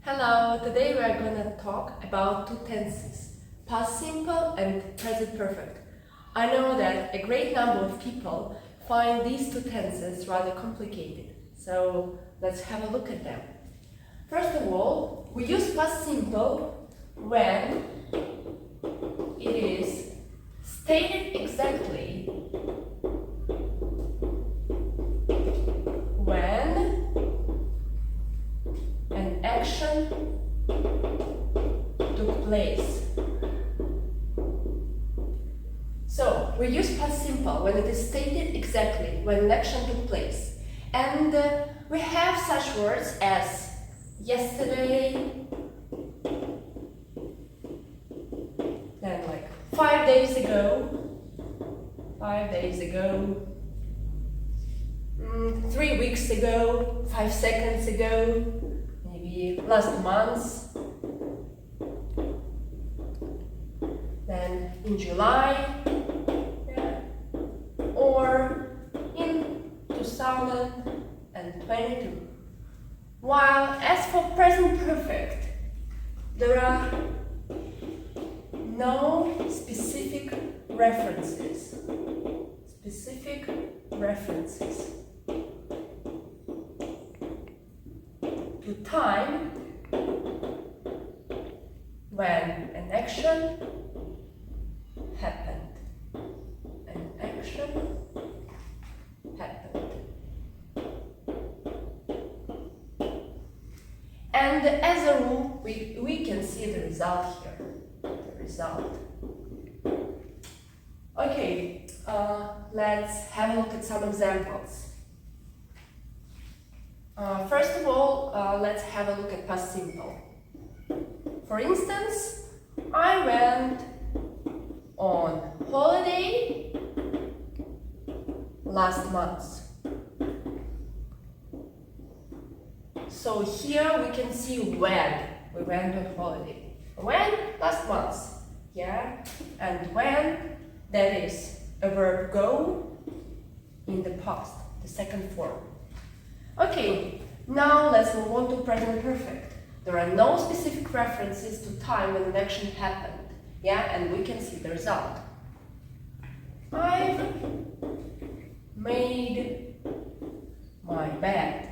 Hello, today we are going to talk about two tenses, past simple and present perfect. I know that a great number of people find these two tenses rather complicated, so let's have a look at them. First of all, we use past simple when it is stated exactly when an action took place. So we use past simple when it is stated exactly when an action took place. And we have such words as yesterday, then like 5 days ago, 3 weeks ago, 5 seconds ago, maybe last month, then in July, or in 2022. While as for present perfect, there are no specific references to time when an action happened. And as a rule, we can see the result here. Okay, let's have a look at some examples. First of all, let's have a look at past simple. For instance, I went on holiday last month. So here we can see when we went on holiday. When? Last month. Yeah? And when? That is a verb go in the past, the second form. Okay, now let's move on to present perfect. There are no specific references to time when an action happened. Yeah? And we can see the result. I've made my bed.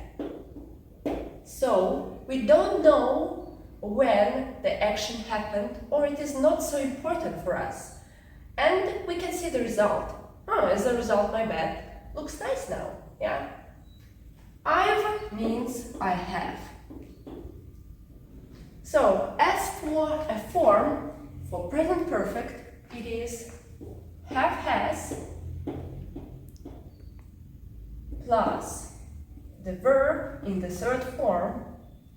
So we don't know when the action happened, or it is not so important for us. And we can see the result. As a result, my bed looks nice now. Yeah? I've means I have. So as for a form for present perfect, it is have has plus the verb in the third form,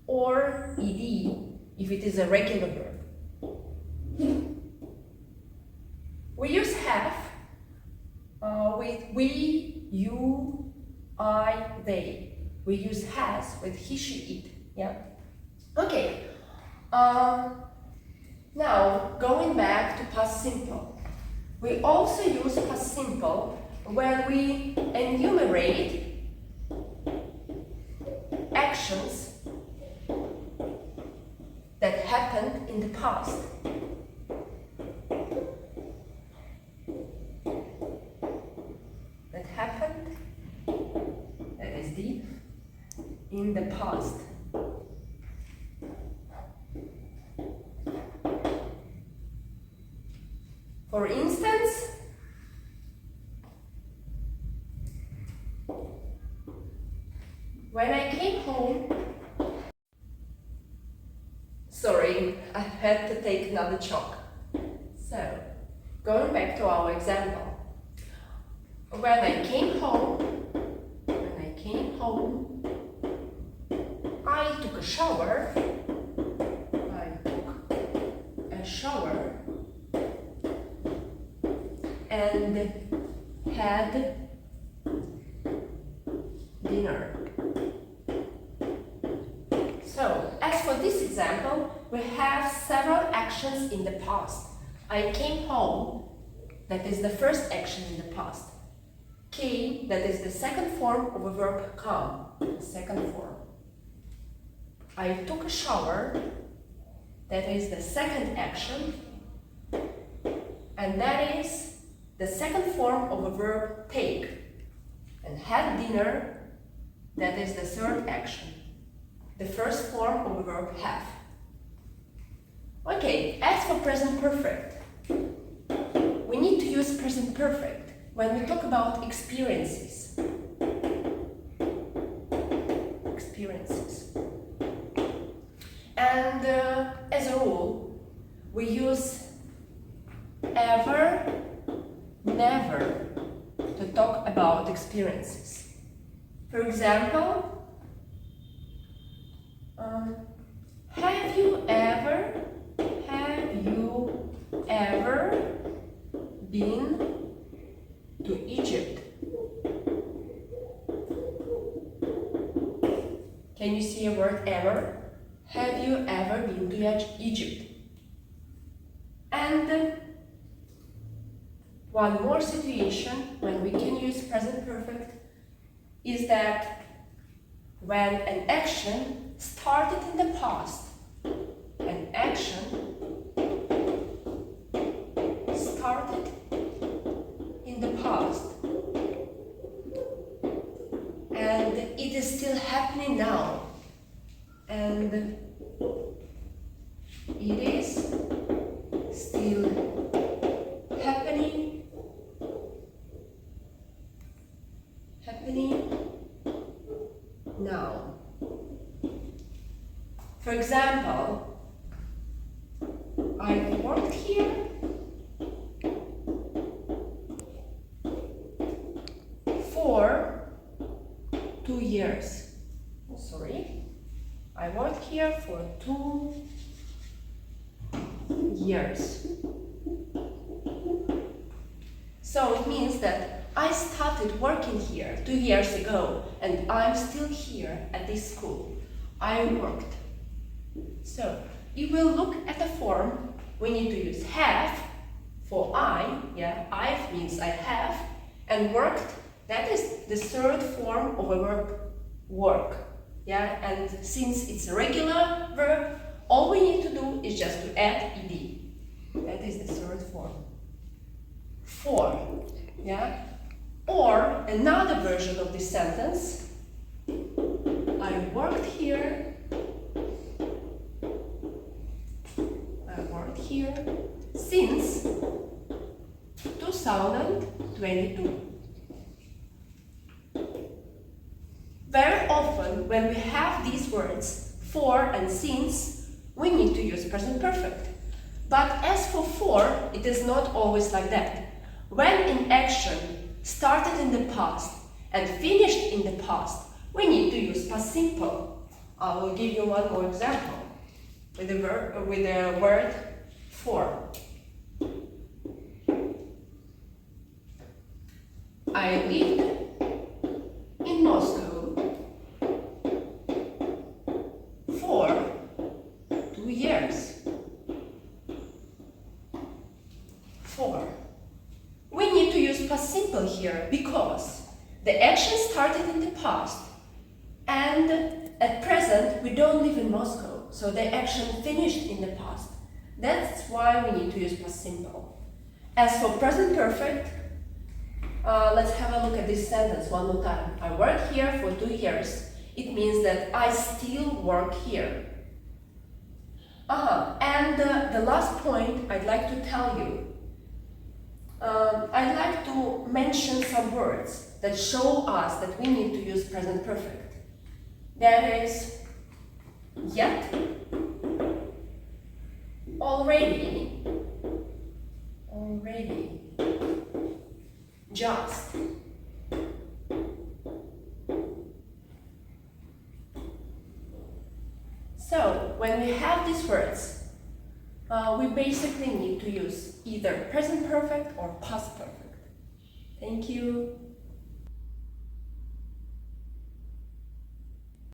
or ed if it is a regular verb. We use have with we, you, I, they. We use has with he, she, it. Yeah. Okay. Now going back to past simple. We also use past simple when we enumerate actions that happened in the past. That is the in the past. For instance, when I came home, sorry, I had to take another chalk. So, going back to our example. When I came home, I took a shower. And had dinner. So, as for this example, we have several actions in the past. I came home, that is the first action in the past. Came, that is the second form of a verb come, the second form. I took a shower. That is the second action. And that is the second form of a verb take. And had dinner, that is the third action. The first form of a verb have. Okay, as for present perfect, we need to use present perfect when we talk about experiences. And as a rule, we use ever, never to talk about experiences. For example, have you ever been to Egypt? Can you see a word ever? Have you ever been to Egypt? And one more situation when we can use present perfect is that when an action started in the past, an action started in the past and it is still happening now, and it is still happening now. For example, I worked here for 2 years. I worked here for 2 years. So it means that I started working here 2 years ago and I'm still here at this school. I worked. So you will look at the form. We need to use have for I. I've means I have, and worked, that is the third form of a verb work. And since it's a regular verb, all we need to do is just to add ed. That is the third form. For, or another version of this sentence, I worked here since 2022. Very often, when we have these words, for and since, we need to use present perfect. But as for, it is not always like that. When an action started in the past and finished in the past, we need to use past simple. I will give you one more example with the word for. I lived in Moscow for 2 years. For. We need to use past simple here because the action started in the past and at present we don't live in Moscow, so the action finished in the past. That's why we need to use past simple. As for present perfect, let's have a look at this sentence one more time. I worked here for 2 years. It means that I still work here. And the last point I'd like to tell you, I'd like to mention some words that show us that we need to use present perfect. That is yet, already, just. So, when we have these words, we basically need to use either present perfect or past perfect. Thank you.